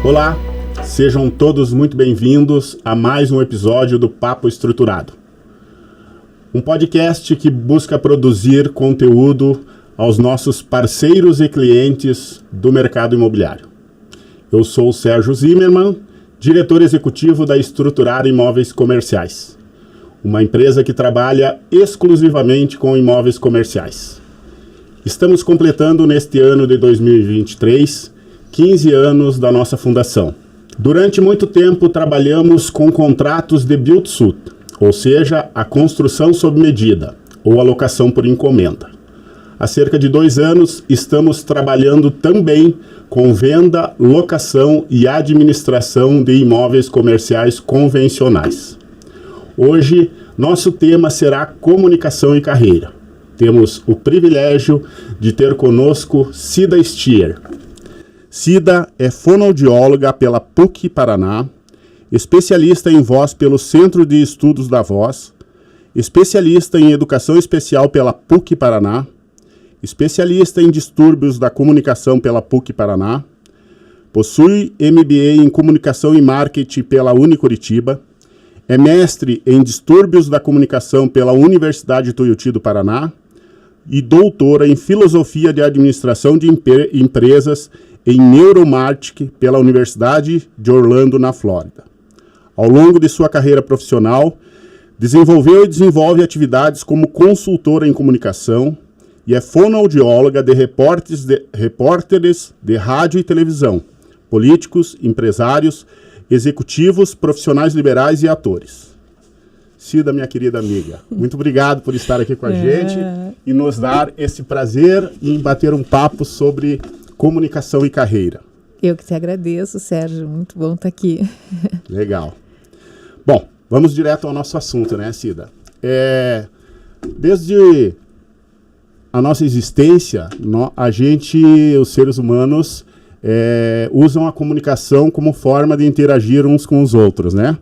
Olá, sejam todos muito bem-vindos a mais um episódio do Papo Estruturado. Um podcast que busca produzir conteúdo aos nossos parceiros e clientes do mercado imobiliário. Eu sou o Sérgio Zimmermann, diretor executivo da Estruturar Imóveis Comerciais, uma empresa que trabalha exclusivamente com imóveis comerciais. Estamos completando neste ano de 2023 15 anos da nossa fundação. Durante muito tempo trabalhamos com contratos de build-to-suit, ou seja, a construção sob medida ou a locação por encomenda. Há cerca de 2 anos estamos trabalhando também com venda, locação e administração de imóveis comerciais convencionais. Hoje, nosso tema será comunicação e carreira. Temos o privilégio de ter conosco Cida Stier. Cida é fonoaudióloga pela PUC Paraná, especialista em voz pelo Centro de Estudos da Voz, especialista em educação especial pela PUC Paraná, especialista em distúrbios da comunicação pela PUC Paraná, possui MBA em comunicação e marketing pela Unicuritiba, é mestre em distúrbios da comunicação pela Universidade Tuiuti do Paraná e doutora em filosofia de administração de empresas em Neuromarketing pela Universidade de Orlando, na Flórida. Ao longo de sua carreira profissional, desenvolveu e desenvolve atividades como consultora em comunicação e é fonoaudióloga de repórteres de rádio e televisão, políticos, empresários, executivos, profissionais liberais e atores. Cida, minha querida amiga, muito obrigado por estar aqui com a gente e nos dar esse prazer em bater um papo sobre comunicação e carreira. Eu que te agradeço, Sérgio. Muito bom estar aqui. Legal. Bom, vamos direto ao nosso assunto, né, Cida? Desde a nossa existência, os seres humanos, usam a comunicação como forma de interagir uns com os outros, né?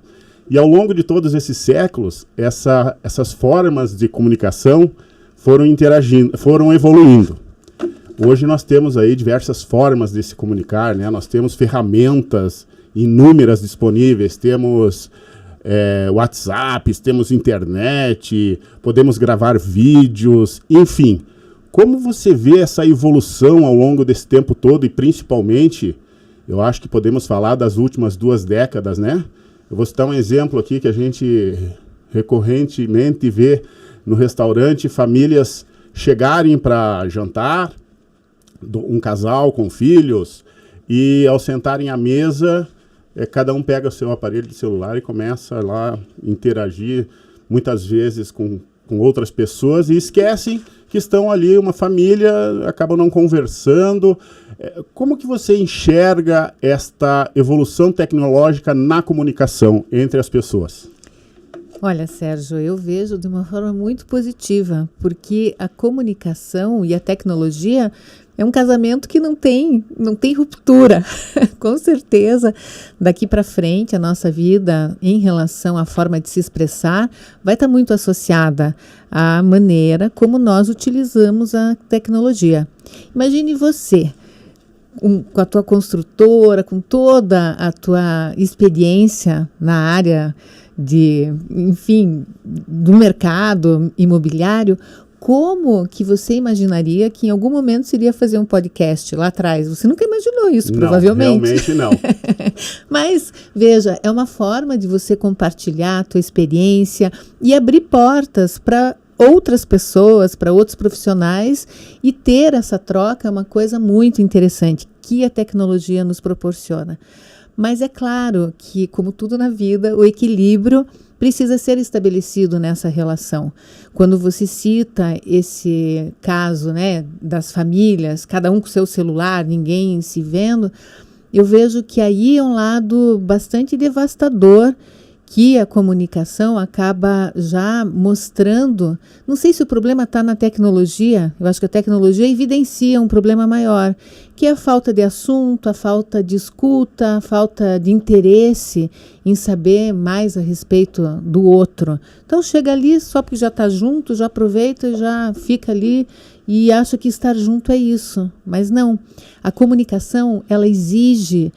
E ao longo de todos esses séculos, essas formas de comunicação foram evoluindo. Hoje nós temos aí diversas formas de se comunicar, né? Nós temos ferramentas inúmeras disponíveis, temos WhatsApp, temos internet, podemos gravar vídeos, enfim. Como você vê essa evolução ao longo desse tempo todo e principalmente, eu acho que podemos falar das últimas 2 décadas, né? Eu vou citar um exemplo aqui que a gente recorrentemente vê no restaurante, famílias chegarem para jantar, um casal com filhos, e ao sentarem à mesa, cada um pega o seu aparelho de celular e começa lá a interagir, muitas vezes com outras pessoas, e esquecem que estão ali, uma família, acabam não conversando. Como que você enxerga esta evolução tecnológica na comunicação entre as pessoas? Olha, Sérgio, eu vejo de uma forma muito positiva, porque a comunicação e a tecnologia é um casamento que não tem ruptura. Com certeza, daqui para frente, a nossa vida em relação à forma de se expressar vai estar muito associada à maneira como nós utilizamos a tecnologia. Imagine você, com a tua construtora, com toda a tua experiência na área do mercado imobiliário. Como que você imaginaria que em algum momento se iria fazer um podcast lá atrás? Você nunca imaginou isso, não, provavelmente. Realmente não. Mas, veja, é uma forma de você compartilhar a tua experiência e abrir portas para outras pessoas, para outros profissionais, e ter essa troca é uma coisa muito interessante que a tecnologia nos proporciona. Mas é claro que, como tudo na vida, o equilíbrio precisa ser estabelecido nessa relação. Quando você cita esse caso, né, das famílias, cada um com seu celular, ninguém se vendo, eu vejo que aí é um lado bastante devastador que a comunicação acaba já mostrando. Não sei se o problema está na tecnologia, eu acho que a tecnologia evidencia um problema maior, que é a falta de assunto, a falta de escuta, a falta de interesse em saber mais a respeito do outro. Então chega ali só porque já está junto, já aproveita e já fica ali e acha que estar junto é isso. Mas não, a comunicação ela exige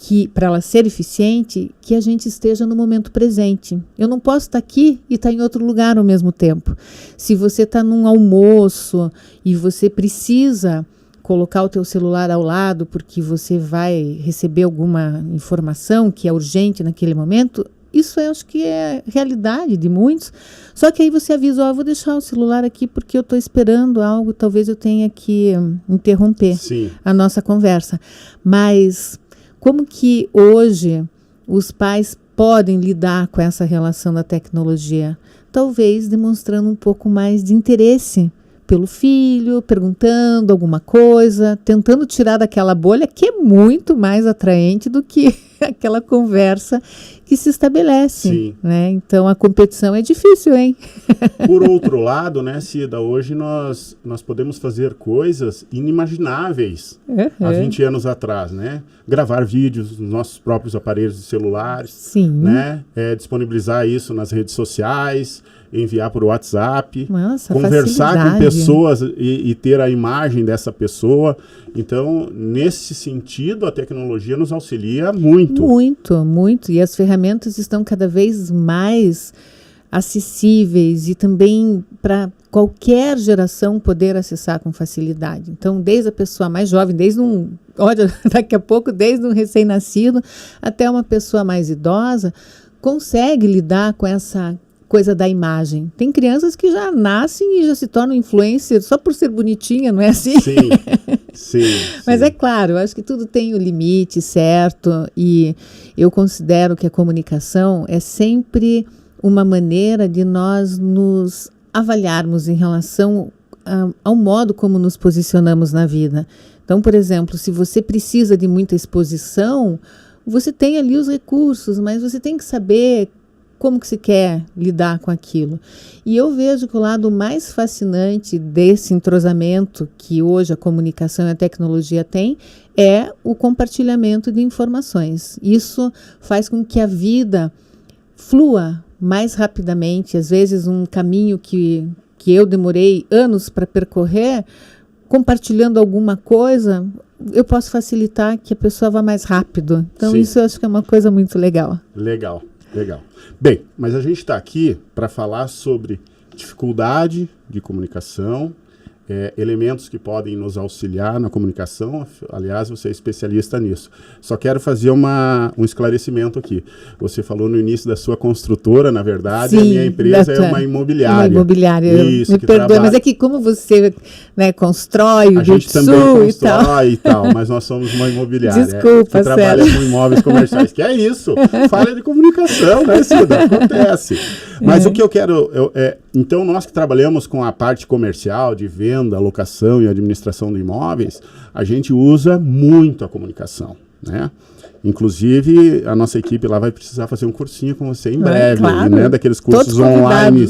que, para ela ser eficiente, que a gente esteja no momento presente. Eu não posso estar aqui e estar em outro lugar ao mesmo tempo. Se você está num almoço e você precisa colocar o teu celular ao lado porque você vai receber alguma informação que é urgente naquele momento, isso eu acho que é realidade de muitos. Só que aí você avisa, vou deixar o celular aqui porque eu estou esperando algo, talvez eu tenha que interromper a nossa conversa. Mas como que hoje os pais podem lidar com essa relação da tecnologia? Talvez demonstrando um pouco mais de interesse pelo filho, perguntando alguma coisa, tentando tirar daquela bolha que é muito mais atraente do que aquela conversa que se estabelece. Né? Então, a competição é difícil, hein? Por outro lado, né, Cida, hoje nós podemos fazer coisas inimagináveis há 20 anos atrás, né? Gravar vídeos nos nossos próprios aparelhos de celulares, né? Disponibilizar isso nas redes sociais, enviar por WhatsApp, conversar com pessoas e ter a imagem dessa pessoa. Então, nesse sentido, a tecnologia nos auxilia muito. Muito, muito. E as ferramentas estão cada vez mais acessíveis e também para qualquer geração poder acessar com facilidade. Então, desde a pessoa mais jovem, daqui a pouco, desde um recém-nascido até uma pessoa mais idosa, consegue lidar com essa coisa da imagem. Tem crianças que já nascem e já se tornam influencer só por ser bonitinha, não é assim? Sim. Mas é claro, eu acho que tudo tem o limite certo e eu considero que a comunicação é sempre uma maneira de nós nos avaliarmos em relação ao modo como nos posicionamos na vida. Então, por exemplo, se você precisa de muita exposição, você tem ali os recursos, mas você tem que saber como que se quer lidar com aquilo. E eu vejo que o lado mais fascinante desse entrosamento que hoje a comunicação e a tecnologia tem é o compartilhamento de informações. Isso faz com que a vida flua mais rapidamente. Às vezes um caminho que eu demorei anos para percorrer, compartilhando alguma coisa, eu posso facilitar que a pessoa vá mais rápido. Então isso eu acho que é uma coisa muito legal. Legal. Bem, mas a gente está aqui para falar sobre dificuldade de comunicação, elementos que podem nos auxiliar na comunicação. Aliás, você é especialista nisso. Só quero fazer um esclarecimento aqui. Você falou no início da sua construtora, na verdade, a minha empresa é uma imobiliária. Uma imobiliária, isso, me perdoe, mas é que como você constrói o Rio do Sul e tal, mas nós somos uma imobiliária. Desculpa, que trabalha com imóveis comerciais, que é isso, falha de comunicação, né, Cida? Acontece. Mas o que eu quero, então nós que trabalhamos com a parte comercial, de venda, locação e administração de imóveis, a gente usa muito a comunicação, né? Inclusive, a nossa equipe lá vai precisar fazer um cursinho com você em breve, claro, né? Daqueles cursos online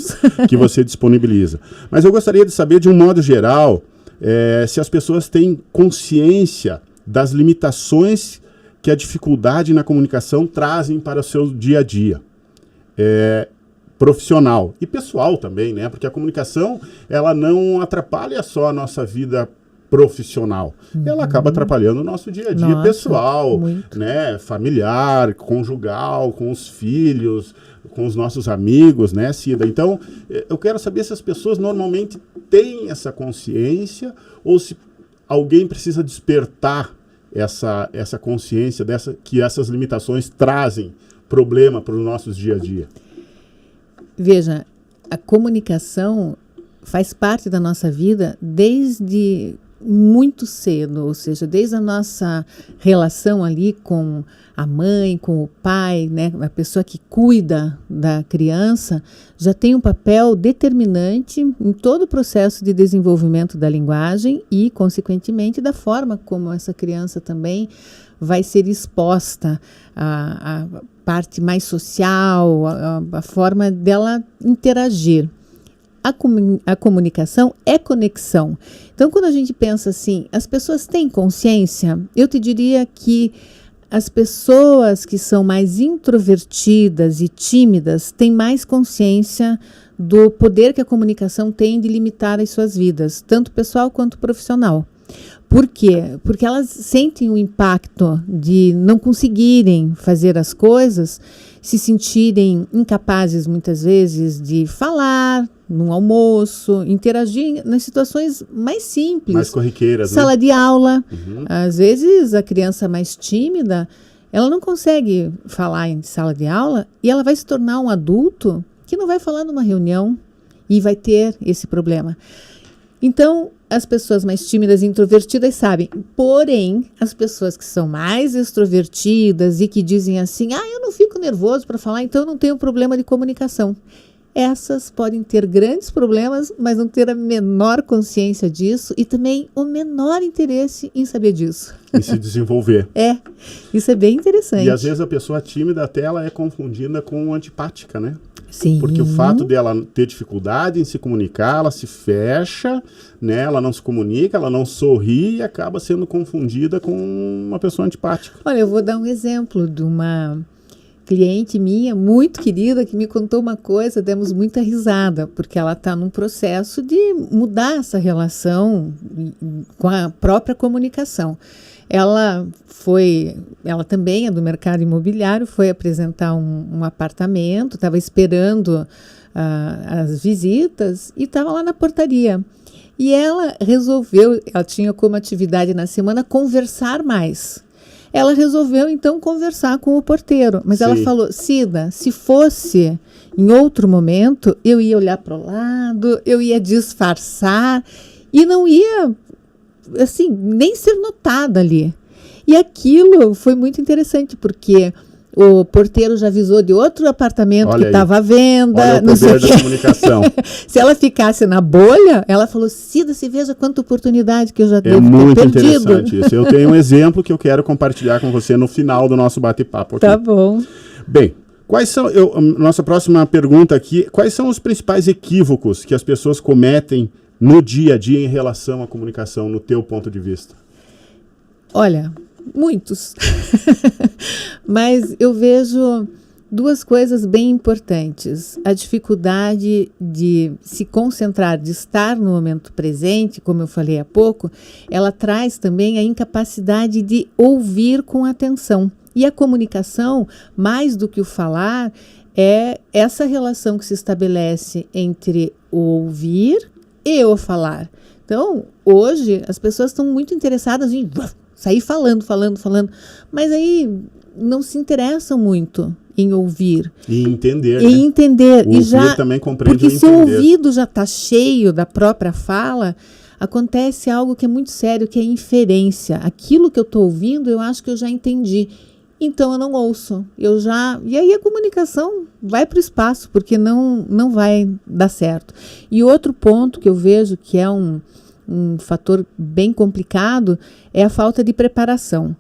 que você disponibiliza. Mas eu gostaria de saber, de um modo geral, se as pessoas têm consciência das limitações que a dificuldade na comunicação trazem para o seu dia a dia. Profissional e pessoal também, né? Porque a comunicação, ela não atrapalha só a nossa vida profissional. Ela acaba atrapalhando o nosso dia a dia pessoal, né? Familiar, conjugal, com os filhos, com os nossos amigos, né, Cida? Então, eu quero saber se as pessoas normalmente têm essa consciência ou se alguém precisa despertar essa consciência que essas limitações trazem problema para os nossos dia a dia. Veja, a comunicação faz parte da nossa vida desde muito cedo, ou seja, desde a nossa relação ali com a mãe, com o pai, né, a pessoa que cuida da criança, já tem um papel determinante em todo o processo de desenvolvimento da linguagem e, consequentemente, da forma como essa criança também vai ser exposta à parte mais social, a forma dela interagir. A comunicação é conexão. Então, quando a gente pensa assim, as pessoas têm consciência, eu te diria que as pessoas que são mais introvertidas e tímidas têm mais consciência do poder que a comunicação tem de limitar as suas vidas, tanto pessoal quanto profissional. Por quê? Porque elas sentem o impacto de não conseguirem fazer as coisas, se sentirem incapazes, muitas vezes, de falar no almoço, interagir nas situações mais simples. Mais corriqueiras, Sala de aula. Uhum. Às vezes, a criança mais tímida, ela não consegue falar em sala de aula e ela vai se tornar um adulto que não vai falar numa reunião e vai ter esse problema. Então, as pessoas mais tímidas e introvertidas sabem. Porém, as pessoas que são mais extrovertidas e que dizem assim, eu não fico nervoso para falar, então eu não tenho problema de comunicação. Essas podem ter grandes problemas, mas não ter a menor consciência disso e também o menor interesse em saber disso. E se desenvolver. Isso é bem interessante. E às vezes a pessoa tímida até ela é confundida com antipática, né? Sim. Porque o fato dela ter dificuldade em se comunicar, ela se fecha, né? Ela não se comunica, ela não sorri e acaba sendo confundida com uma pessoa antipática. Olha, eu vou dar um exemplo de uma cliente minha, muito querida, que me contou uma coisa, demos muita risada, porque ela está num processo de mudar essa relação com a própria comunicação. Ela também é do mercado imobiliário, foi apresentar um apartamento, estava esperando as visitas e estava lá na portaria. E ela tinha como atividade na semana conversar mais. Ela resolveu, então, conversar com o porteiro. Mas ela falou, Cida, se fosse em outro momento, eu ia olhar para o lado, eu ia disfarçar e não ia, assim, nem ser notada ali. E aquilo foi muito interessante, porque o porteiro já avisou de outro apartamento que estava à venda. Olha o poder da comunicação. Se ela ficasse na bolha, ela falou, Cida, se veja quanta oportunidade que eu já devo ter perdido. É muito interessante isso. Eu tenho um exemplo que eu quero compartilhar com você no final do nosso bate-papo aqui. Tá bom. Bem, nossa próxima pergunta aqui, quais são os principais equívocos que as pessoas cometem no dia a dia em relação à comunicação, no teu ponto de vista? Olha, muitos. Mas eu vejo duas coisas bem importantes. A dificuldade de se concentrar, de estar no momento presente, como eu falei há pouco, ela traz também a incapacidade de ouvir com atenção. E a comunicação, mais do que o falar, é essa relação que se estabelece entre o ouvir e o falar. Então, hoje, as pessoas estão muito interessadas em sair falando, mas aí não se interessam muito em ouvir. E entender, E entender. O ouvir também compreende porque o se o entender. ouvido já está cheio da própria fala, acontece algo que é muito sério, que é a inferência. Aquilo que eu estou ouvindo, eu acho que eu já entendi. Então eu não ouço. E aí a comunicação vai para o espaço, porque não vai dar certo. E outro ponto que eu vejo que é um fator bem complicado é a falta de preparação.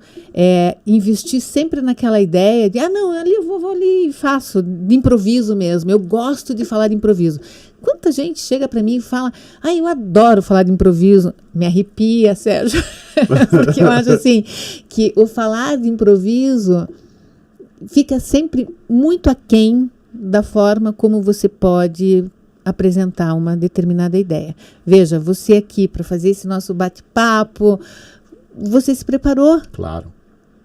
Investir sempre naquela ideia de, não, ali eu vou ali e faço, de improviso mesmo. Eu gosto de falar de improviso. Quanta gente chega para mim e fala, eu adoro falar de improviso. Me arrepia, Sérgio. Porque eu acho assim, que o falar de improviso fica sempre muito aquém da forma como você pode apresentar uma determinada ideia. Veja, você aqui para fazer esse nosso bate-papo, você se preparou. Claro.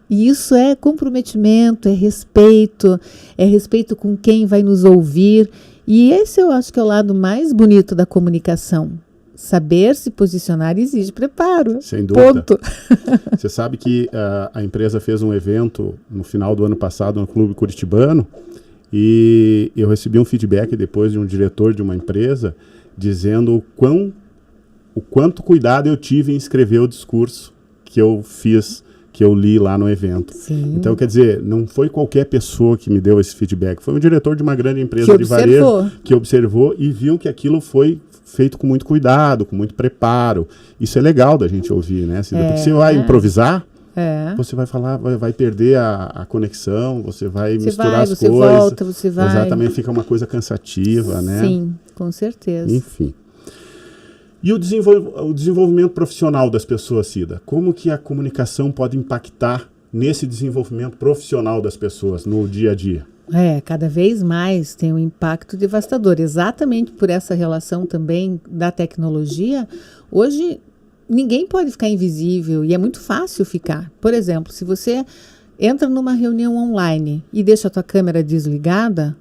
E isso é comprometimento, é respeito com quem vai nos ouvir. E esse eu acho que é o lado mais bonito da comunicação. Saber se posicionar exige preparo. Sem dúvida. Ponto. Você sabe que a empresa fez um evento no final do ano passado no Clube Curitibano, e eu recebi um feedback depois de um diretor de uma empresa dizendo o quanto cuidado eu tive em escrever o discurso que eu fiz, que eu li lá no evento. Sim. Então, quer dizer, não foi qualquer pessoa que me deu esse feedback, foi um diretor de uma grande empresa de varejo que observou e viu que aquilo foi feito com muito cuidado, com muito preparo. Isso é legal da gente ouvir, né? Porque você vai improvisar, você vai falar, vai perder a conexão, você vai misturar as você coisas. Volta, você vai. Exatamente, fica uma coisa cansativa, né? Sim, com certeza. Enfim. E o desenvolvimento profissional das pessoas, Cida? Como que a comunicação pode impactar nesse desenvolvimento profissional das pessoas no dia a dia? Cada vez mais tem um impacto devastador. Exatamente por essa relação também da tecnologia. Hoje, ninguém pode ficar invisível e é muito fácil ficar. Por exemplo, se você entra numa reunião online e deixa a tua câmera desligada,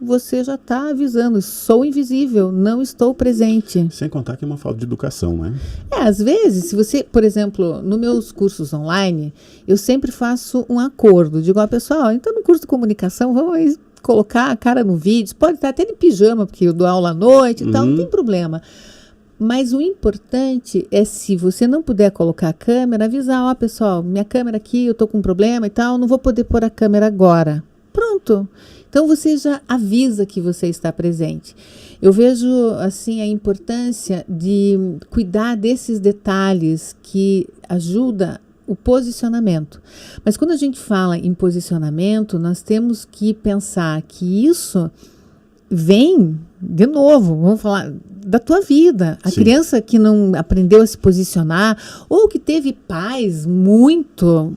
você já está avisando, sou invisível, não estou presente. Sem contar que é uma falta de educação, né? Às vezes, se você, por exemplo, nos meus cursos online, eu sempre faço um acordo. Digo ao pessoal, então no curso de comunicação, vamos colocar a cara no vídeo, pode estar até de pijama, porque eu dou aula à noite e tal, não tem problema. Mas o importante é, se você não puder colocar a câmera, avisar, pessoal, minha câmera aqui, eu estou com um problema e tal, não vou poder pôr a câmera agora. Pronto. Então, você já avisa que você está presente. Eu vejo, assim, a importância de cuidar desses detalhes que ajuda o posicionamento. Mas quando a gente fala em posicionamento, nós temos que pensar que isso vem, de novo, vamos falar da tua vida. A Sim. criança que não aprendeu a se posicionar ou que teve pais muito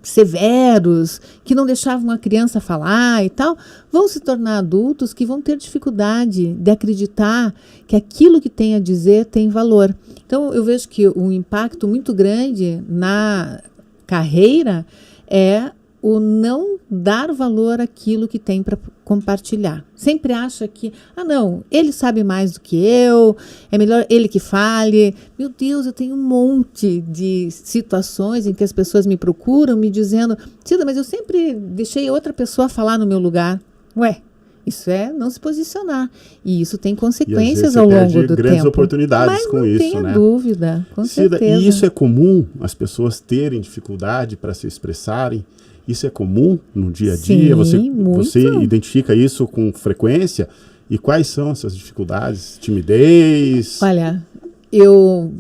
severos, que não deixavam a criança falar e tal, vão se tornar adultos que vão ter dificuldade de acreditar que aquilo que tem a dizer tem valor. Então, eu vejo que um impacto muito grande na carreira é o não dar valor àquilo que tem para compartilhar. Sempre acha que, não, ele sabe mais do que eu, é melhor ele que fale. Meu Deus, eu tenho um monte de situações em que as pessoas me procuram me dizendo, Cida, mas eu sempre deixei outra pessoa falar no meu lugar. Ué, isso é não se posicionar. E isso tem consequências ao longo do grandes tempo. oportunidades mas com não isso, tenha né? dúvida, com Cida, certeza. e isso é comum, as pessoas terem dificuldade para se expressarem? Isso é comum no dia a dia? Sim, Você identifica isso com frequência? E quais são essas dificuldades? Timidez? Olha, eu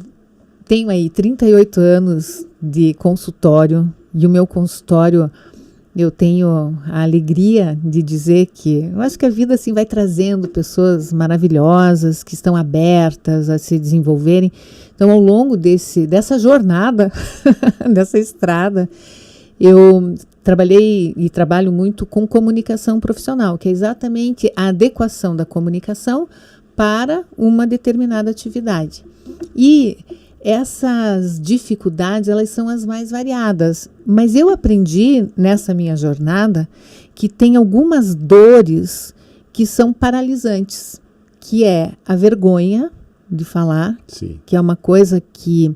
tenho aí 38 anos de consultório e o meu consultório, eu tenho a alegria de dizer que eu acho que a vida assim vai trazendo pessoas maravilhosas que estão abertas a se desenvolverem. Então, ao longo dessa jornada, dessa estrada, eu trabalhei e trabalho muito com comunicação profissional, que é exatamente a adequação da comunicação para uma determinada atividade. E essas dificuldades, elas são as mais variadas. Mas eu aprendi nessa minha jornada que tem algumas dores que são paralisantes, que é a vergonha de falar, Sim. que é uma coisa que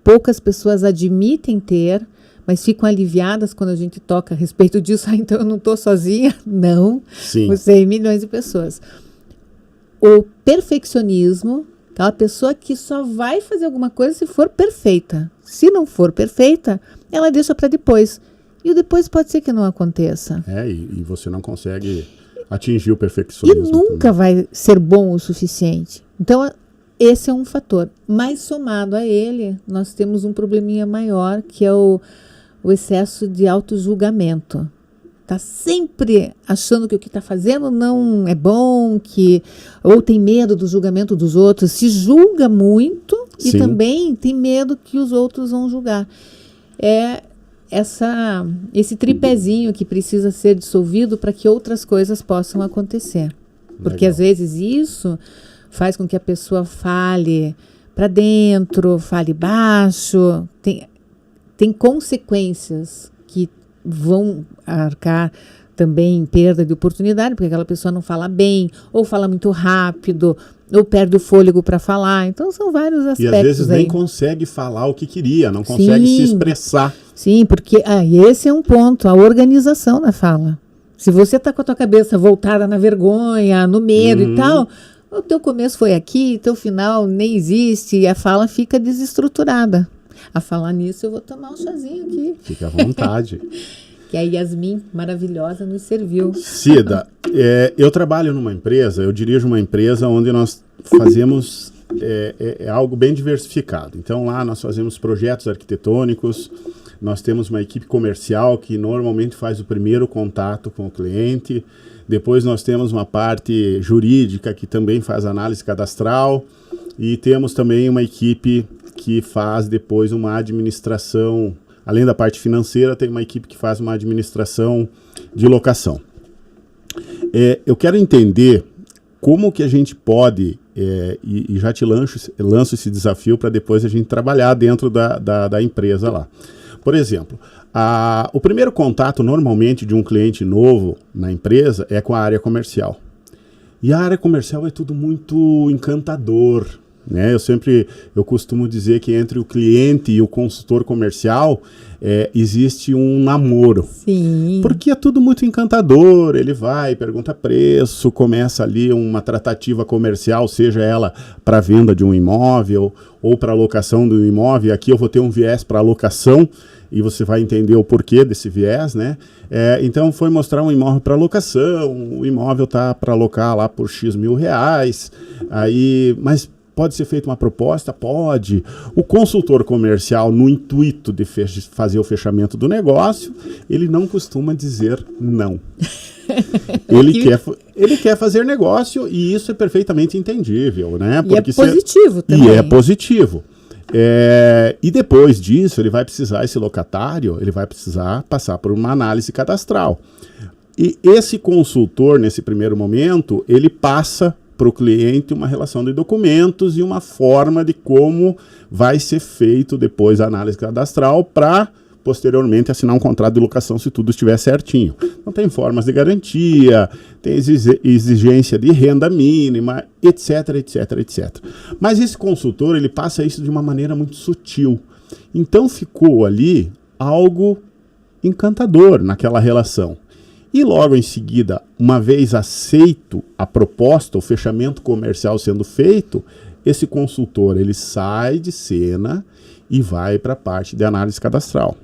poucas pessoas admitem ter, mas ficam aliviadas quando a gente toca a respeito disso. Então eu não estou sozinha. Não, Sim. você e milhões de pessoas. O perfeccionismo, aquela pessoa que só vai fazer alguma coisa se for perfeita. Se não for perfeita, ela deixa para depois. E o depois pode ser que não aconteça. E você não consegue atingir o perfeccionismo. E nunca vai ser bom o suficiente. Então, esse é um fator. Mas somado a ele, nós temos um probleminha maior, que é o excesso de autojulgamento. Está sempre achando que o que está fazendo não é bom, ou tem medo do julgamento dos outros, se julga muito. Sim. E também tem medo que os outros vão julgar. É esse tripézinho que precisa ser dissolvido para que outras coisas possam acontecer. Porque às vezes isso faz com que a pessoa fale para dentro, fale baixo, tem consequências que vão arcar também em perda de oportunidade, porque aquela pessoa não fala bem, ou fala muito rápido, ou perde o fôlego para falar. Então, são vários aspectos. E às vezes aí nem consegue falar o que queria, não consegue se expressar. Sim, porque esse é um ponto, a organização da fala. Se você está com a tua cabeça voltada na vergonha, no medo e tal, o teu começo foi aqui, teu final nem existe, e a fala fica desestruturada. A falar nisso, eu vou tomar um chazinho aqui. Fique à vontade. Que a Yasmin, maravilhosa, nos serviu. Cida, eu trabalho numa empresa, eu dirijo uma empresa onde nós fazemos algo bem diversificado. Então, lá nós fazemos projetos arquitetônicos, nós temos uma equipe comercial que normalmente faz o primeiro contato com o cliente, depois nós temos uma parte jurídica que também faz análise cadastral e temos também uma equipe que faz depois uma administração, além da parte financeira, tem uma equipe que faz uma administração de locação. Eu quero entender como que a gente pode e já te lanço esse desafio para depois a gente trabalhar dentro da empresa lá. Por exemplo, o primeiro contato normalmente de um cliente novo na empresa é com a área comercial. E a área comercial é tudo muito encantador, né? Eu costumo dizer que entre o cliente e o consultor comercial existe um namoro. Sim. Porque é tudo muito encantador, ele vai, pergunta preço, começa ali uma tratativa comercial, seja ela para venda de um imóvel ou para locação do imóvel. Aqui eu vou ter um viés para locação e você vai entender o porquê desse viés, né? Então foi mostrar um imóvel para locação, o imóvel tá para alocar lá por X mil reais, mas pode ser feita uma proposta? Pode. O consultor comercial, no intuito de fazer o fechamento do negócio, ele não costuma dizer não. Ele quer fazer negócio e isso é perfeitamente entendível, né? Porque é positivo também. E é positivo. E depois disso, ele vai precisar, esse locatário, ele vai precisar passar por uma análise cadastral. E esse consultor, nesse primeiro momento, ele passa para o cliente uma relação de documentos e uma forma de como vai ser feito depois a análise cadastral para, posteriormente, assinar um contrato de locação se tudo estiver certinho. Então tem formas de garantia, tem exigência de renda mínima, etc, etc, etc. Mas esse consultor, ele passa isso de uma maneira muito sutil. Então ficou ali algo encantador naquela relação. E logo em seguida, uma vez aceito a proposta, o fechamento comercial sendo feito, esse consultor ele sai de cena e vai para a parte de análise cadastral.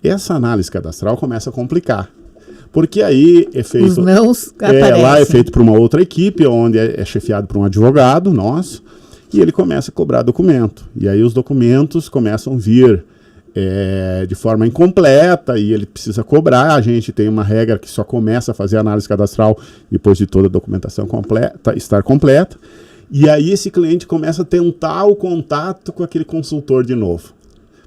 Essa análise cadastral começa a complicar, porque aí é feito... Os nãos aparecem. Lá é feito por uma outra equipe, onde é chefiado por um advogado nosso, e ele começa a cobrar documento. E aí os documentos começam a vir de forma incompleta e ele precisa cobrar. A gente tem uma regra que só começa a fazer a análise cadastral depois de toda a documentação estar completa. E aí esse cliente começa a tentar o contato com aquele consultor de novo,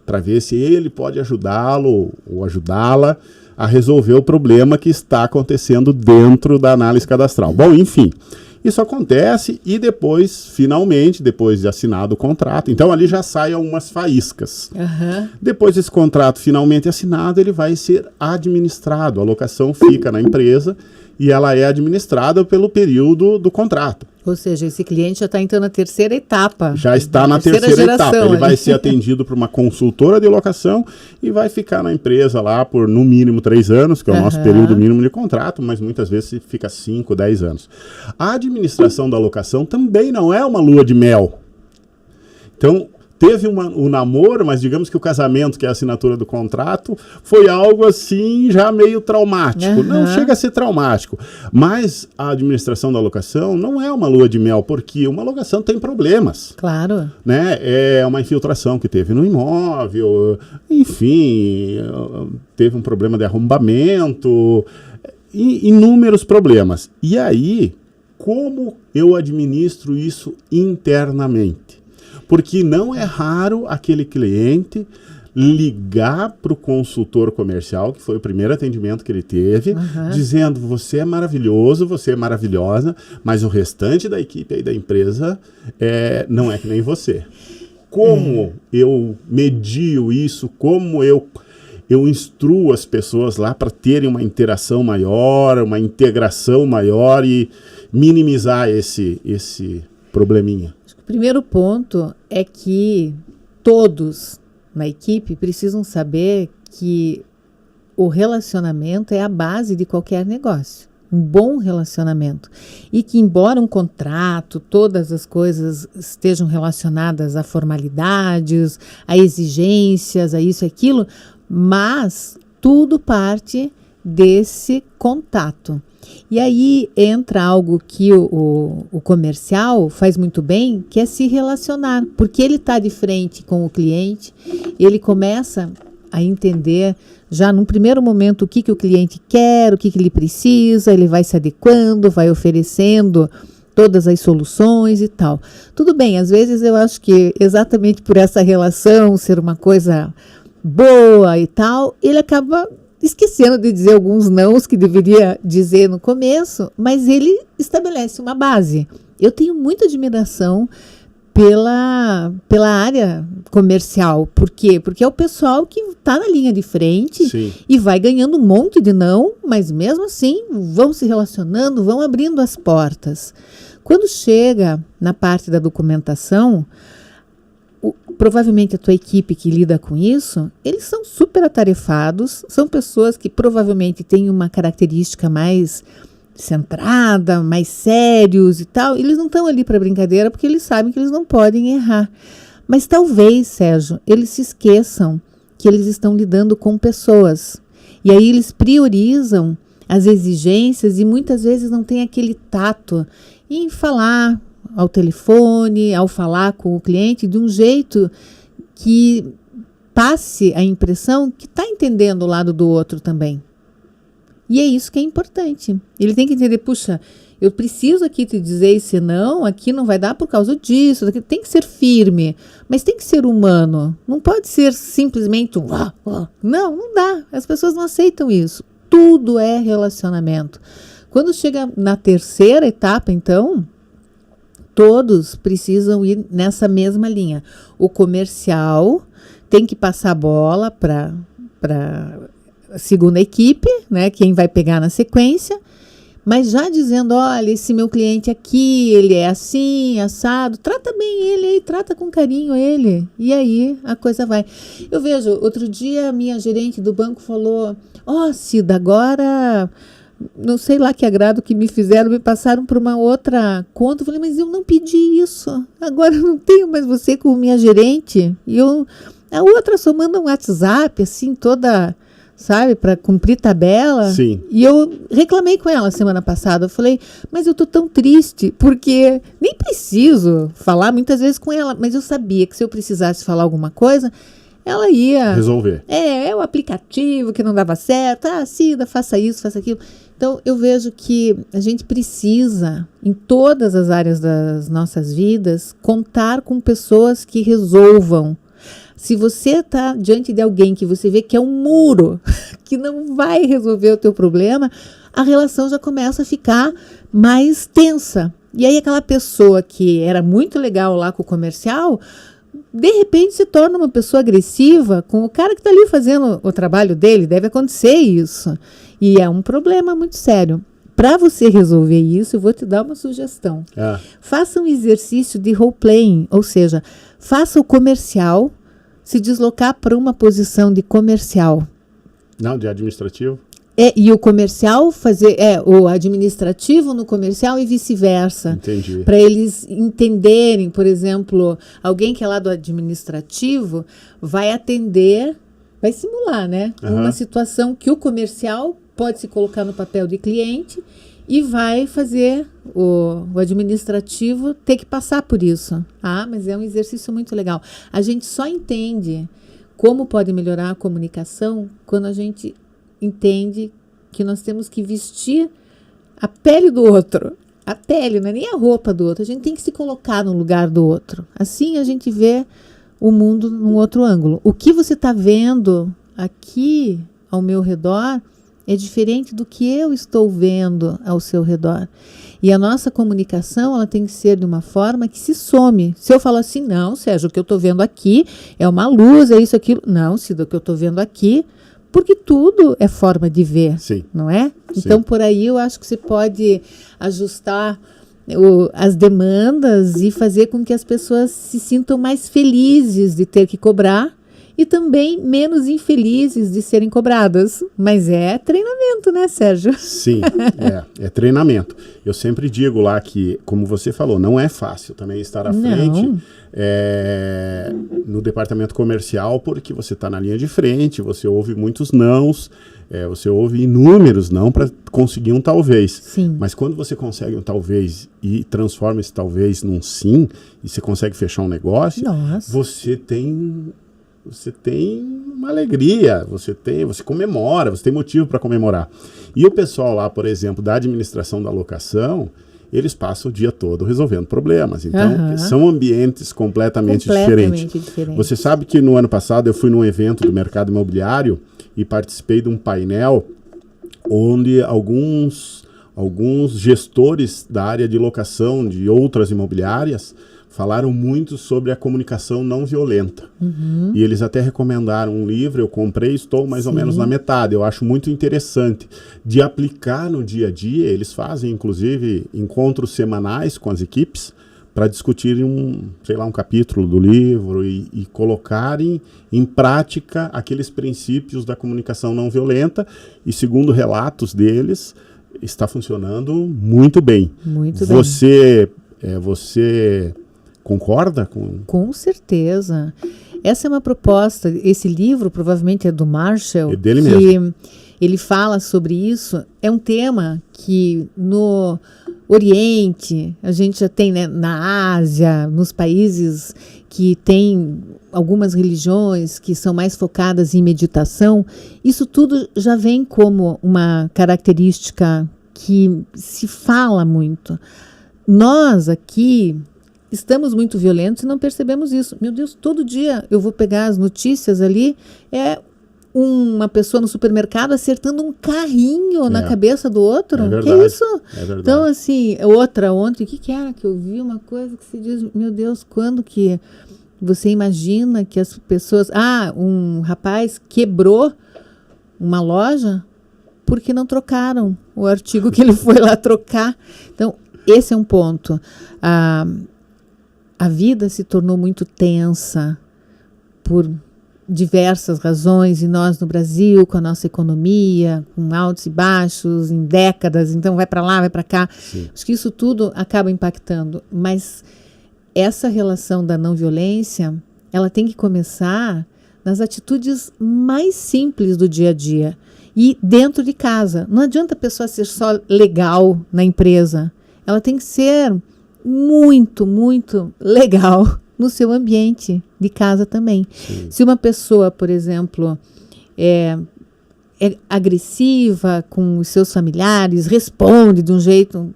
para ver se ele pode ajudá-lo ou ajudá-la a resolver o problema que está acontecendo dentro da análise cadastral. Bom, enfim, isso acontece e depois, finalmente, depois de assinado o contrato, então ali já saem algumas faíscas. Uhum. Depois desse contrato finalmente assinado, ele vai ser administrado. A locação fica na empresa e ela é administrada pelo período do contrato. Ou seja, esse cliente já está entrando na terceira etapa. Já está na terceira etapa. Ele vai ser atendido por uma consultora de locação e vai ficar na empresa lá por, no mínimo, 3 anos, que é o nosso período mínimo de contrato, mas muitas vezes fica 5, 10 anos. A administração da locação também não é uma lua de mel. Então, teve um namoro, mas digamos que o casamento, que é a assinatura do contrato, foi algo assim já meio traumático. Não chega a ser traumático, mas a administração da locação não é uma lua de mel, porque uma locação tem problemas. Claro. Né? É uma infiltração que teve no imóvel, enfim, teve um problema de arrombamento, inúmeros problemas. E aí, como eu administro isso internamente? Porque não é raro aquele cliente ligar para o consultor comercial, que foi o primeiro atendimento que ele teve, dizendo: você é maravilhoso, você é maravilhosa, mas o restante da equipe aí da empresa não é que nem você. Como eu medio isso, como eu instruo as pessoas lá para terem uma interação maior, uma integração maior e minimizar esse probleminha. O primeiro ponto é que todos na equipe precisam saber que o relacionamento é a base de qualquer negócio. Um bom relacionamento. E que, embora um contrato, todas as coisas estejam relacionadas a formalidades, a exigências, a isso e aquilo, mas tudo parte desse contato. E aí entra algo que o comercial faz muito bem, que é se relacionar, porque ele está de frente com o cliente, ele começa a entender já num primeiro momento o que o cliente quer, o que ele precisa, ele vai se adequando, vai oferecendo todas as soluções e tal. Tudo bem, às vezes eu acho que exatamente por essa relação ser uma coisa boa e tal, ele acaba esquecendo de dizer alguns nãos que deveria dizer no começo, mas ele estabelece uma base. Eu tenho muita admiração pela área comercial. Por quê? Porque é o pessoal que está na linha de frente. Sim. E vai ganhando um monte de não, mas mesmo assim vão se relacionando, vão abrindo as portas. Quando chega na parte da documentação, provavelmente a tua equipe que lida com isso, eles são super atarefados, são pessoas que provavelmente têm uma característica mais centrada, mais sérios e tal. Eles não estão ali para brincadeira porque eles sabem que eles não podem errar. Mas talvez, Sérgio, eles se esqueçam que eles estão lidando com pessoas. E aí eles priorizam as exigências e muitas vezes não tem aquele tato em falar ao telefone, ao falar com o cliente de um jeito que passe a impressão que está entendendo o lado do outro também. E é isso que é importante. Ele tem que entender, puxa, eu preciso aqui te dizer, senão aqui não vai dar por causa disso. Tem que ser firme, mas tem que ser humano. Não pode ser simplesmente Não, não dá. As pessoas não aceitam isso. Tudo é relacionamento. Quando chega na terceira etapa, então, todos precisam ir nessa mesma linha. O comercial tem que passar a bola para a segunda equipe, né, quem vai pegar na sequência, mas já dizendo, olha, esse meu cliente aqui, ele é assim, assado, trata bem ele aí, trata com carinho ele, e aí a coisa vai. Eu vejo, outro dia a minha gerente do banco falou, Cida, agora, não sei lá que agrado que me fizeram, me passaram para uma outra conta. Eu falei, mas eu não pedi isso, agora eu não tenho mais você como minha gerente, e a outra só manda um WhatsApp, assim, toda... sabe, para cumprir tabela. Sim. E eu reclamei com ela semana passada. Eu falei, mas eu tô tão triste, porque nem preciso falar muitas vezes com ela, mas eu sabia que se eu precisasse falar alguma coisa, ela ia... resolver. É o aplicativo que não dava certo. Cida, faça isso, faça aquilo. Então, eu vejo que a gente precisa, em todas as áreas das nossas vidas, contar com pessoas que resolvam. Se você está diante de alguém que você vê que é um muro, que não vai resolver o teu problema, a relação já começa a ficar mais tensa. E aí aquela pessoa que era muito legal lá com o comercial, de repente se torna uma pessoa agressiva com o cara que está ali fazendo o trabalho dele. Deve acontecer isso. E é um problema muito sério. Para você resolver isso, eu vou te dar uma sugestão. Faça um exercício de role-playing, ou seja, faça o comercial se deslocar para uma posição de comercial. Não, de administrativo? E o comercial fazer o administrativo no comercial e vice-versa. Entendi. Para eles entenderem, por exemplo, alguém que é lá do administrativo vai atender, vai simular, né? Uma situação que o comercial pode se colocar no papel de cliente e vai fazer o administrativo ter que passar por isso. Mas é um exercício muito legal. A gente só entende como pode melhorar a comunicação quando a gente entende que nós temos que vestir a pele do outro. A pele, não é nem a roupa do outro. A gente tem que se colocar no lugar do outro. Assim a gente vê o mundo num outro ângulo. O que você está vendo aqui ao meu redor é diferente do que eu estou vendo ao seu redor. E a nossa comunicação, ela tem que ser de uma forma que se some. Se eu falo assim, não, Sérgio, o que eu estou vendo aqui é uma luz, é isso, aquilo. Não, Cida, o que eu estou vendo aqui, porque tudo é forma de ver, sim, não é? Sim. Então, por aí, eu acho que você pode ajustar as demandas e fazer com que as pessoas se sintam mais felizes de ter que cobrar e também menos infelizes de serem cobradas. Mas é treinamento, né, Sérgio? Sim, é treinamento. Eu sempre digo lá que, como você falou, não é fácil também estar à frente no departamento comercial, porque você está na linha de frente, você ouve muitos nãos, você ouve inúmeros não para conseguir um talvez. Sim. Mas quando você consegue um talvez e transforma esse talvez num sim, e você consegue fechar um negócio, você tem uma alegria, você comemora, você tem motivo para comemorar. E o pessoal lá, por exemplo, da administração da locação, eles passam o dia todo resolvendo problemas. Então, são ambientes completamente diferentes. Diferente. Você sabe que no ano passado eu fui num evento do mercado imobiliário e participei de um painel onde alguns gestores da área de locação de outras imobiliárias falaram muito sobre a comunicação não violenta. E eles até recomendaram um livro, eu comprei, estou mais ou menos na metade. Eu acho muito interessante de aplicar no dia a dia. Eles fazem, inclusive, encontros semanais com as equipes para discutirem um capítulo do livro e colocarem em prática aqueles princípios da comunicação não violenta. E segundo relatos deles, está funcionando muito bem. Muito bem. Você concorda com? Com certeza. Essa é uma proposta. Esse livro provavelmente é do Marshall. É dele mesmo. Ele fala sobre isso. É um tema que no Oriente, a gente já tem, né, na Ásia, nos países que tem algumas religiões que são mais focadas em meditação, isso tudo já vem como uma característica que se fala muito. Nós aqui estamos muito violentos e não percebemos isso. Meu Deus, todo dia eu vou pegar as notícias ali, uma pessoa no supermercado acertando um carrinho na cabeça do outro. É verdade, que é isso? É verdade. Então, assim, ontem, o que era que eu vi? Uma coisa que se diz, meu Deus, quando que você imagina que as pessoas... um rapaz quebrou uma loja porque não trocaram o artigo que ele foi lá trocar. Então, esse é um ponto. A vida se tornou muito tensa por diversas razões, e nós no Brasil, com a nossa economia, com altos e baixos, em décadas, então vai para lá, vai para cá. Sim. Acho que isso tudo acaba impactando, mas essa relação da não violência, ela tem que começar nas atitudes mais simples do dia a dia e dentro de casa. Não adianta a pessoa ser só legal na empresa, ela tem que ser muito, muito legal no seu ambiente de casa também. Sim. Se uma pessoa, por exemplo, é agressiva com os seus familiares, responde de um jeito,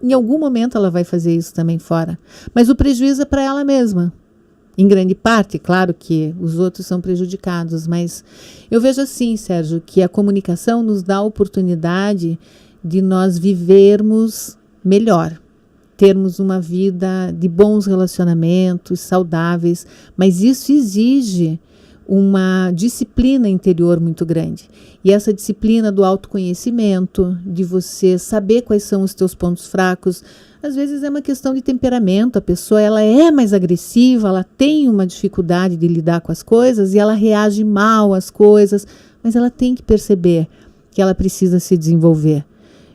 em algum momento ela vai fazer isso também fora. Mas o prejuízo é para ela mesma. Em grande parte, claro que os outros são prejudicados, mas eu vejo assim, Sérgio, que a comunicação nos dá a oportunidade de nós vivermos melhor, termos uma vida de bons relacionamentos, saudáveis, mas isso exige uma disciplina interior muito grande. E essa disciplina do autoconhecimento, de você saber quais são os teus pontos fracos, às vezes é uma questão de temperamento, a pessoa ela é mais agressiva, ela tem uma dificuldade de lidar com as coisas e ela reage mal às coisas, mas ela tem que perceber que ela precisa se desenvolver.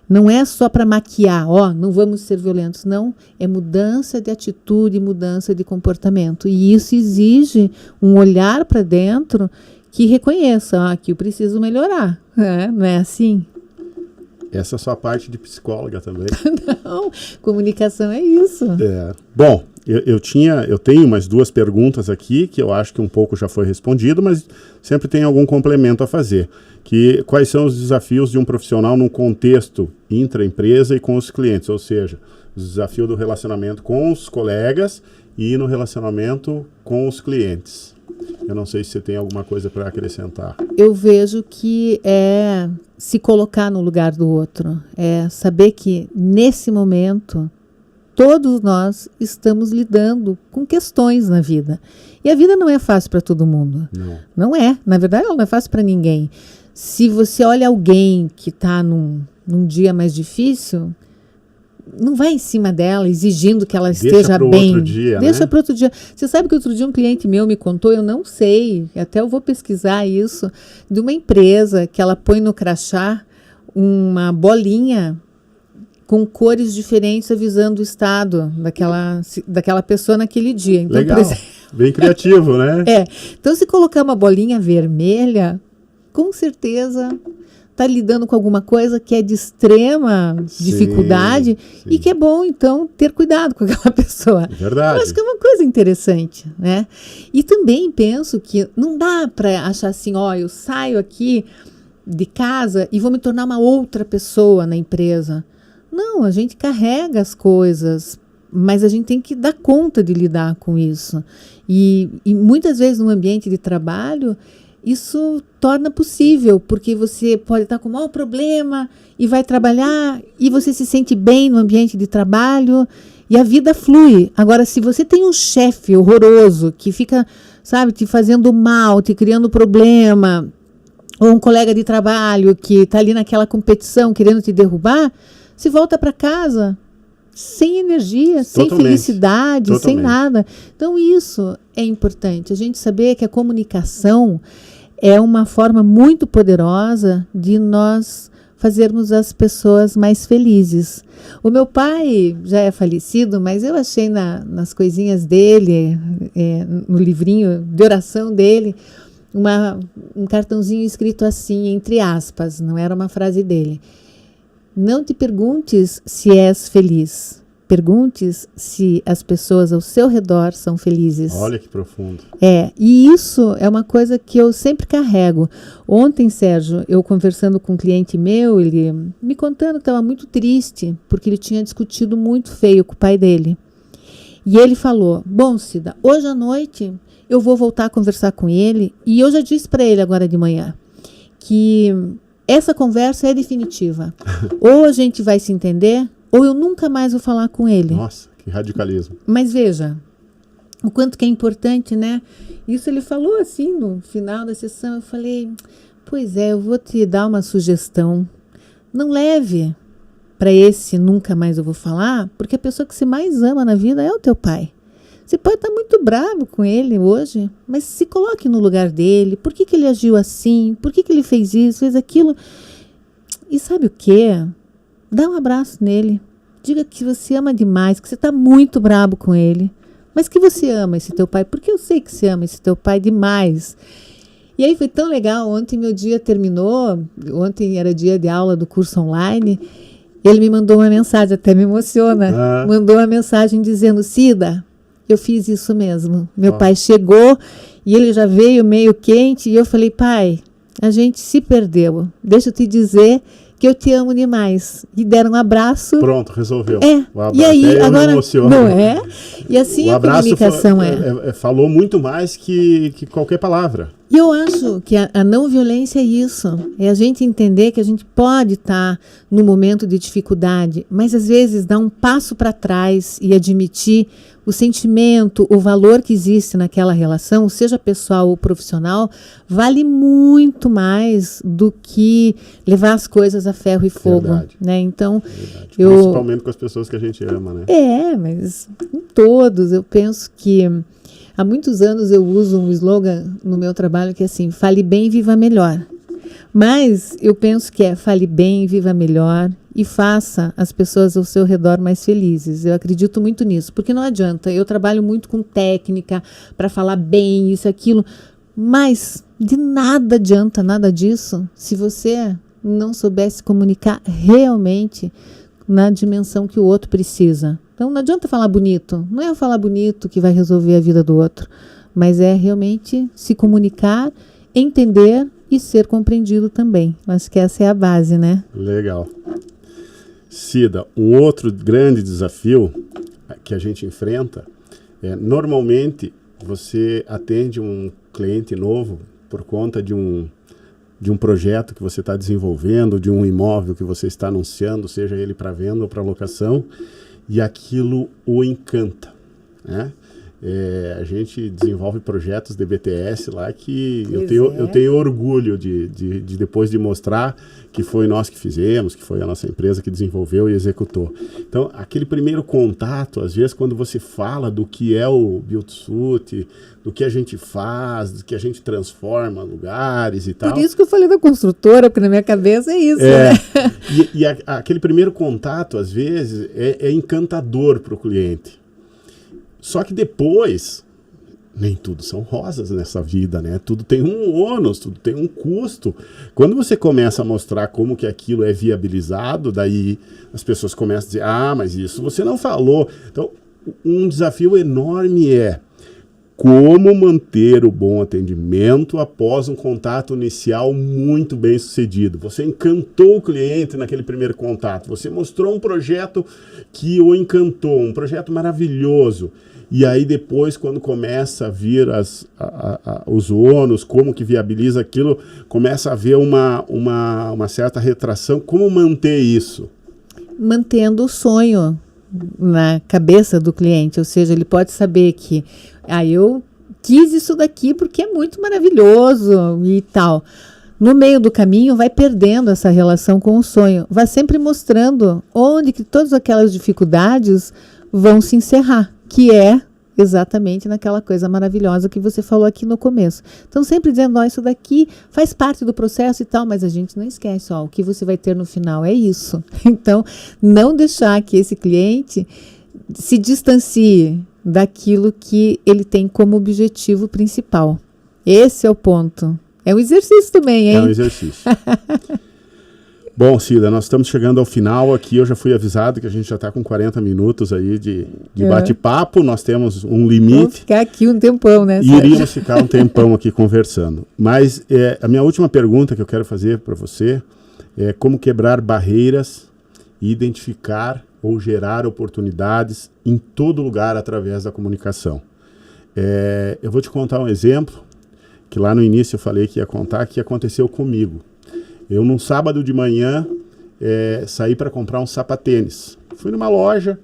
Não é só para maquiar, não vamos ser violentos. Não, é mudança de atitude, mudança de comportamento. E isso exige um olhar para dentro que reconheça, aqui eu preciso melhorar. Não é assim? Essa é a sua parte de psicóloga também. Não, comunicação é isso. Bom, eu tenho umas 2 perguntas aqui, que eu acho que um pouco já foi respondido, mas sempre tem algum complemento a fazer. Quais são os desafios de um profissional num contexto intra-empresa e com os clientes? Ou seja, o desafio do relacionamento com os colegas e no relacionamento com os clientes. Eu não sei se você tem alguma coisa para acrescentar. Eu vejo que é se colocar no lugar do outro. É saber que, nesse momento, todos nós estamos lidando com questões na vida. E a vida não é fácil para todo mundo. Não é. Na verdade, ela não é fácil para ninguém. Se você olha alguém que está num dia mais difícil, não vai em cima dela exigindo que ela esteja bem. Deixa para outro dia. Você sabe que outro dia um cliente meu me contou, eu não sei, até eu vou pesquisar isso, de uma empresa que ela põe no crachá uma bolinha com cores diferentes avisando o estado daquela pessoa naquele dia. Então, legal, bem criativo, né? Então se colocar uma bolinha vermelha, com certeza está lidando com alguma coisa que é de extrema dificuldade e que é bom, então, ter cuidado com aquela pessoa. Verdade. Eu acho que é uma coisa interessante, né? E também penso que não dá para achar assim, eu saio aqui de casa e vou me tornar uma outra pessoa na empresa. Não, a gente carrega as coisas, mas a gente tem que dar conta de lidar com isso. E muitas vezes no ambiente de trabalho, isso torna possível, porque você pode estar com o maior problema e vai trabalhar e você se sente bem no ambiente de trabalho e a vida flui. Agora, se você tem um chefe horroroso que fica, sabe, te fazendo mal, te criando problema, ou um colega de trabalho que está ali naquela competição querendo te derrubar, você volta para casa sem energia, sem felicidade, sem nada. Então, isso é importante. A gente saber que a comunicação é uma forma muito poderosa de nós fazermos as pessoas mais felizes. O meu pai já é falecido, mas eu achei nas coisinhas dele, no livrinho de oração dele, um cartãozinho escrito assim, entre aspas, não era uma frase dele. Não te perguntes se és feliz. Perguntes se as pessoas ao seu redor são felizes. Olha que profundo. E isso é uma coisa que eu sempre carrego. Ontem, Sérgio, eu conversando com um cliente meu, ele me contando que estava muito triste, porque ele tinha discutido muito feio com o pai dele. E ele falou, bom, Cida, hoje à noite eu vou voltar a conversar com ele, e eu já disse para ele agora de manhã, que essa conversa é definitiva. Ou a gente vai se entender, ou eu nunca mais vou falar com ele. Nossa, que radicalismo. Mas veja, o quanto que é importante, né? Isso ele falou assim no final da sessão. Eu falei, pois é, eu vou te dar uma sugestão. Não leve para esse nunca mais eu vou falar, porque a pessoa que você mais ama na vida é o teu pai. Você pode estar muito bravo com ele hoje, mas se coloque no lugar dele. Por que ele agiu assim? Por que ele fez isso, fez aquilo? E sabe o quê? Dá um abraço nele. Diga que você ama demais, que você está muito bravo com ele. Mas que você ama esse teu pai, porque eu sei que você ama esse teu pai demais. E aí foi tão legal. Ontem meu dia terminou. Ontem era dia de aula do curso online. Ele me mandou uma mensagem, até me emociona. Mandou uma mensagem dizendo, Cida, eu fiz isso mesmo. Meu pai chegou e ele já veio meio quente. E eu falei, pai, a gente se perdeu. Deixa eu te dizer que eu te amo demais. E deram um abraço. Pronto, resolveu. E aí, agora, não é? E assim a comunicação falou muito mais que qualquer palavra. E eu acho que a não violência é isso. É a gente entender que a gente pode estar no momento de dificuldade, mas às vezes dar um passo para trás e admitir o sentimento, o valor que existe naquela relação, seja pessoal ou profissional, vale muito mais do que levar as coisas a ferro e fogo. Verdade. Né? Então, principalmente com as pessoas que a gente ama, né? Mas com todos. Eu penso que há muitos anos eu uso um slogan no meu trabalho que é assim, fale bem, viva melhor. Mas eu penso que fale bem, viva melhor e faça as pessoas ao seu redor mais felizes. Eu acredito muito nisso, porque não adianta. Eu trabalho muito com técnica para falar bem, isso, aquilo, mas de nada adianta nada disso se você não soubesse comunicar realmente na dimensão que o outro precisa. Então não adianta falar bonito. Não é falar bonito que vai resolver a vida do outro, mas é realmente se comunicar, entender e ser compreendido também. Acho que essa é a base, né? Legal. Cida, um outro grande desafio que a gente enfrenta é, normalmente, você atende um cliente novo por conta de um projeto que você está desenvolvendo, de um imóvel que você está anunciando, seja ele para venda ou para locação, e aquilo o encanta, né? A gente desenvolve projetos de BTS lá que eu tenho orgulho de depois de mostrar que foi nós que fizemos, que foi a nossa empresa que desenvolveu e executou. Então, aquele primeiro contato, às vezes, quando você fala do que é o Build-to-Suit, do que a gente faz, do que a gente transforma lugares e tal. Por isso que eu falei da construtora, porque na minha cabeça é isso, né? Aquele primeiro contato, às vezes, é encantador para o cliente. Só que depois, nem tudo são rosas nessa vida, né? Tudo tem um ônus, tudo tem um custo. Quando você começa a mostrar como que aquilo é viabilizado, daí as pessoas começam a dizer, mas isso você não falou. Então, um desafio enorme é como manter o bom atendimento após um contato inicial muito bem sucedido. Você encantou o cliente naquele primeiro contato, você mostrou um projeto que o encantou, um projeto maravilhoso. E aí depois, quando começa a vir os ônus, como que viabiliza aquilo, começa a haver uma certa retração. Como manter isso? Mantendo o sonho na cabeça do cliente, ou seja, ele pode saber que eu quis isso daqui porque é muito maravilhoso e tal. No meio do caminho, vai perdendo essa relação com o sonho. Vai sempre mostrando onde que todas aquelas dificuldades vão se encerrar, que é exatamente naquela coisa maravilhosa que você falou aqui no começo. Então, sempre dizendo, isso daqui faz parte do processo e tal, mas a gente não esquece, o que você vai ter no final é isso. Então, não deixar que esse cliente se distancie daquilo que ele tem como objetivo principal. Esse é o ponto. É um exercício também, hein? É um exercício. Bom, Cida, nós estamos chegando ao final aqui. Eu já fui avisado que a gente já está com 40 minutos aí de bate-papo. Nós temos um limite. Vamos ficar aqui um tempão, né? Iríamos ficar um tempão aqui conversando. Mas a minha última pergunta que eu quero fazer para você é como quebrar barreiras e identificar ou gerar oportunidades em todo lugar através da comunicação. Eu vou te contar um exemplo que lá no início eu falei que ia contar, que aconteceu comigo. Eu, num sábado de manhã, saí para comprar um sapatênis. Fui numa loja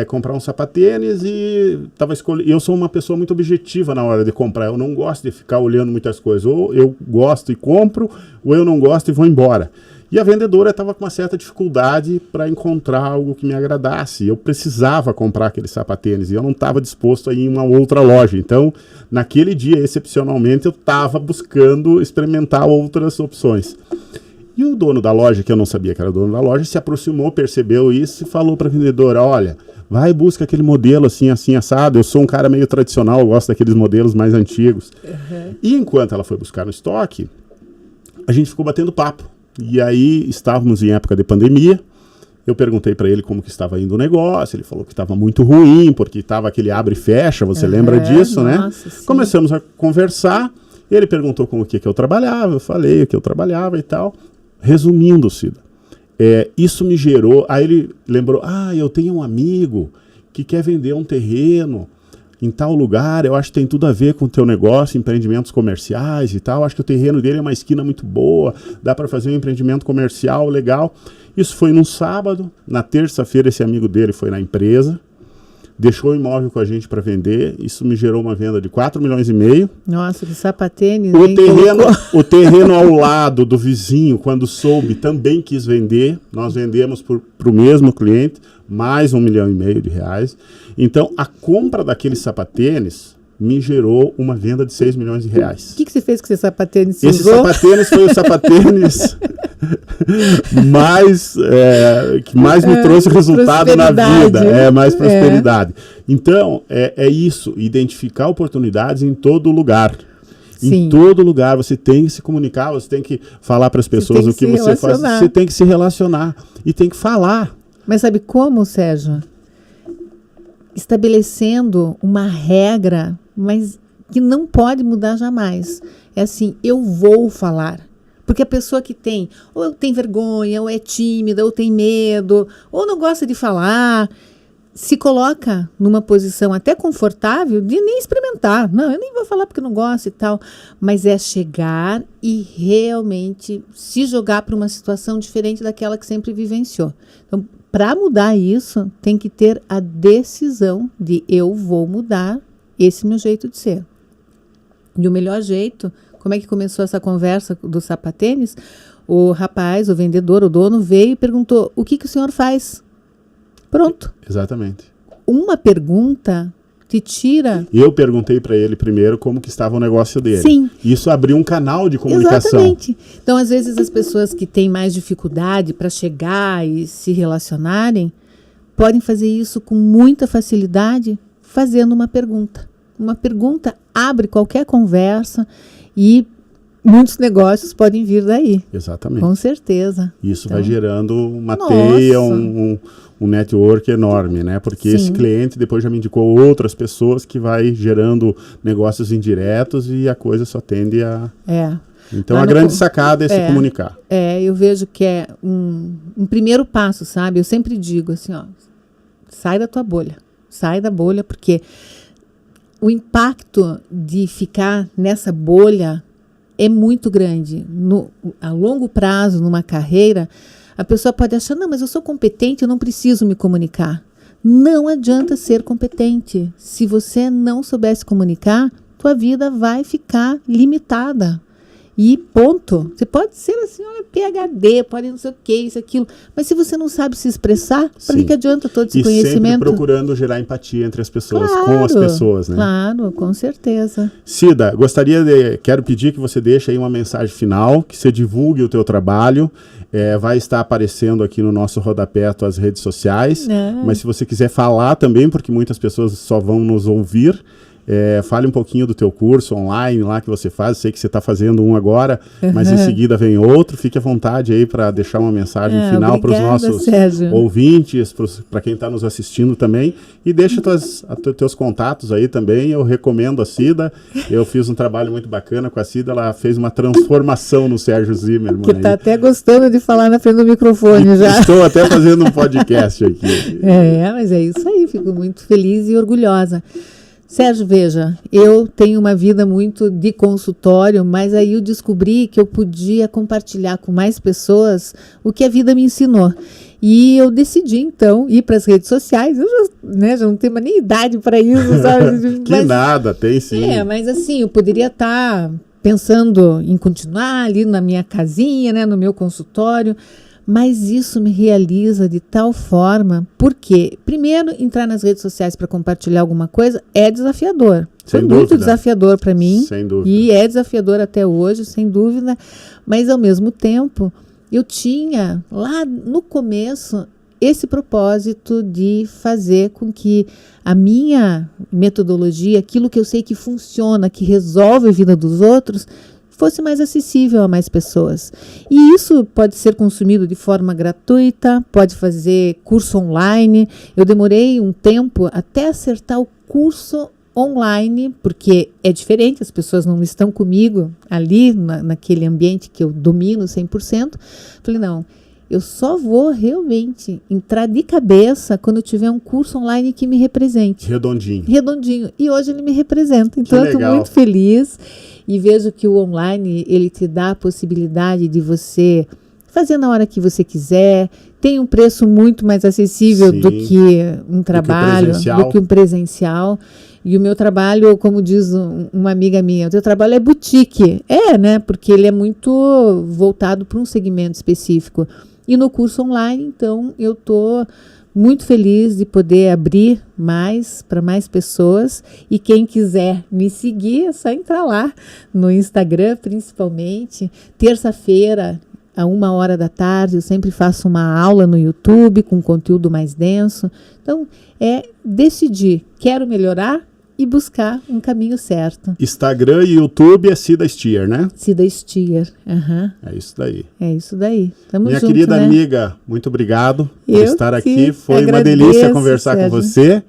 comprar um sapatênis e estava escolhendo. Eu sou uma pessoa muito objetiva na hora de comprar. Eu não gosto de ficar olhando muitas coisas. Ou eu gosto e compro, ou eu não gosto e vou embora. E a vendedora estava com uma certa dificuldade para encontrar algo que me agradasse. Eu precisava comprar aquele sapatênis e eu não estava disposto a ir em uma outra loja. Então, naquele dia, excepcionalmente, eu estava buscando experimentar outras opções. E o dono da loja, que eu não sabia que era o dono da loja, se aproximou, percebeu isso e falou para a vendedora, olha, vai e busca aquele modelo assim, assim, assado. Eu sou um cara meio tradicional, eu gosto daqueles modelos mais antigos. Uhum. E enquanto ela foi buscar no estoque, a gente ficou batendo papo. E aí estávamos em época de pandemia, eu perguntei para ele como que estava indo o negócio, ele falou que estava muito ruim, porque estava aquele abre e fecha, você lembra disso, né? Sim. Começamos a conversar, ele perguntou com o que eu trabalhava, eu falei o que eu trabalhava e tal. Resumindo, Cida, isso me gerou, aí ele lembrou, eu tenho um amigo que quer vender um terreno em tal lugar, eu acho que tem tudo a ver com o teu negócio, empreendimentos comerciais e tal, acho que o terreno dele é uma esquina muito boa, dá para fazer um empreendimento comercial legal. Isso foi num sábado, na terça-feira esse amigo dele foi na empresa, deixou o imóvel com a gente para vender, isso me gerou uma venda de 4,5 milhões. Nossa, que sapatênis. O terreno ao lado do vizinho, quando soube, também quis vender, nós vendemos para o mesmo cliente, mais R$1,5 milhão. Então, a compra daquele sapatênis me gerou uma venda de R$6 milhões. O que você fez com esse sapatênis? Esse sapatênis foi o sapatênis que mais me trouxe resultado na vida. Mais prosperidade. Então, é isso, identificar oportunidades em todo lugar. Sim. Em todo lugar, você tem que se comunicar, você tem que falar para as pessoas o que você faz. Você tem que se relacionar e tem que falar. Mas sabe como, Sérgio? Estabelecendo uma regra, mas que não pode mudar jamais. É assim, eu vou falar. Porque a pessoa que tem, ou tem vergonha, ou é tímida, ou tem medo, ou não gosta de falar, se coloca numa posição até confortável de nem experimentar. Não, eu nem vou falar porque não gosto e tal. Mas é chegar e realmente se jogar para uma situação diferente daquela que sempre vivenciou. Então, para mudar isso, tem que ter a decisão de eu vou mudar esse meu jeito de ser. E o melhor jeito, como é que começou essa conversa do sapatênis? O rapaz, o vendedor, o dono veio e perguntou, o que o senhor faz? Pronto. Exatamente. Uma pergunta te tira... Eu perguntei para ele primeiro como que estava o negócio dele. Sim. Isso abriu um canal de comunicação. Exatamente. Então, às vezes, as pessoas que têm mais dificuldade para chegar e se relacionarem, podem fazer isso com muita facilidade, fazendo uma pergunta. Uma pergunta abre qualquer conversa e muitos negócios podem vir daí. Exatamente. Com certeza. Isso vai gerando uma teia, um network enorme, né? Porque esse cliente depois já me indicou outras pessoas que vai gerando negócios indiretos e a coisa só tende a... Então, a grande sacada é se comunicar. Eu vejo que é um primeiro passo, sabe? Eu sempre digo assim, sai da tua bolha. sai da bolha, porque o impacto de ficar nessa bolha é muito grande. A longo prazo, numa carreira, a pessoa pode achar, não, mas eu sou competente, eu não preciso me comunicar. Não adianta ser competente. Se você não souber se comunicar, tua vida vai ficar limitada. E ponto. Você pode ser assim, olha, PhD, pode não sei o que, isso, aquilo. Mas se você não sabe se expressar, para que adianta todo esse conhecimento? Sempre procurando gerar empatia entre as pessoas, com as pessoas, né? Claro, com certeza. Cida, quero pedir que você deixe aí uma mensagem final, que você divulgue o teu trabalho. Vai estar aparecendo aqui no nosso rodapé as redes sociais. Mas se você quiser falar também, porque muitas pessoas só vão nos ouvir, fale um pouquinho do teu curso online lá que você faz. Sei que você está fazendo um agora, mas em seguida vem outro. Fique à vontade aí para deixar uma mensagem final para os nossos ouvintes, para quem está nos assistindo também. E deixa teus contatos aí também. Eu recomendo a Cida. Eu fiz um trabalho muito bacana com a Cida. Ela fez uma transformação no Sérgio Zimmermann. Que está até gostando de falar na frente do microfone já. Estou até fazendo um podcast aqui. Mas é isso aí. Fico muito feliz e orgulhosa. Sérgio, veja, eu tenho uma vida muito de consultório, mas aí eu descobri que eu podia compartilhar com mais pessoas o que a vida me ensinou. E eu decidi, então, ir para as redes sociais. Eu já não tenho mais nem idade para isso, sabe? Nada, tem sim. Mas assim, eu poderia estar pensando em continuar ali na minha casinha, né, no meu consultório. Mas isso me realiza de tal forma, porque, primeiro, entrar nas redes sociais para compartilhar alguma coisa é desafiador. Foi muito desafiador para mim. Sem dúvida. E é desafiador até hoje, sem dúvida. Mas, ao mesmo tempo, eu tinha, lá no começo, esse propósito de fazer com que a minha metodologia, aquilo que eu sei que funciona, que resolve a vida dos outros, fosse mais acessível a mais pessoas. E isso pode ser consumido de forma gratuita, pode fazer curso online. Eu demorei um tempo até acertar o curso online, porque é diferente, as pessoas não estão comigo ali, naquele ambiente que eu domino 100%. Falei, não, eu só vou realmente entrar de cabeça quando eu tiver um curso online que me represente. Redondinho. E hoje ele me representa. Então eu estou muito feliz. E vejo que o online, ele te dá a possibilidade de você fazer na hora que você quiser. Tem um preço muito mais acessível do que um trabalho, do que um presencial. E o meu trabalho, como diz uma amiga minha, o teu trabalho é boutique. Né? Porque ele é muito voltado para um segmento específico. E no curso online, então, eu estou muito feliz de poder abrir para mais pessoas. E quem quiser me seguir, é só entrar lá no Instagram, principalmente. Terça-feira, à 13h, eu sempre faço uma aula no YouTube com conteúdo mais denso. Então, decidir, quero melhorar e buscar um caminho certo. Instagram e YouTube é Cida Stier, né? Cida Stier, É isso daí. É isso daí. Tamo Minha junto, querida né? amiga, muito obrigado por estar aqui. Foi agradeço, uma delícia conversar Sérgio. com você.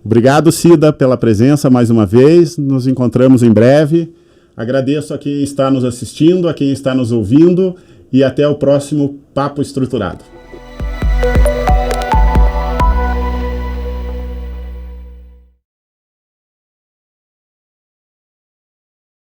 Obrigado, Cida, pela presença mais uma vez. Nos encontramos em breve. Agradeço a quem está nos assistindo, a quem está nos ouvindo e até o próximo Papo Estruturado.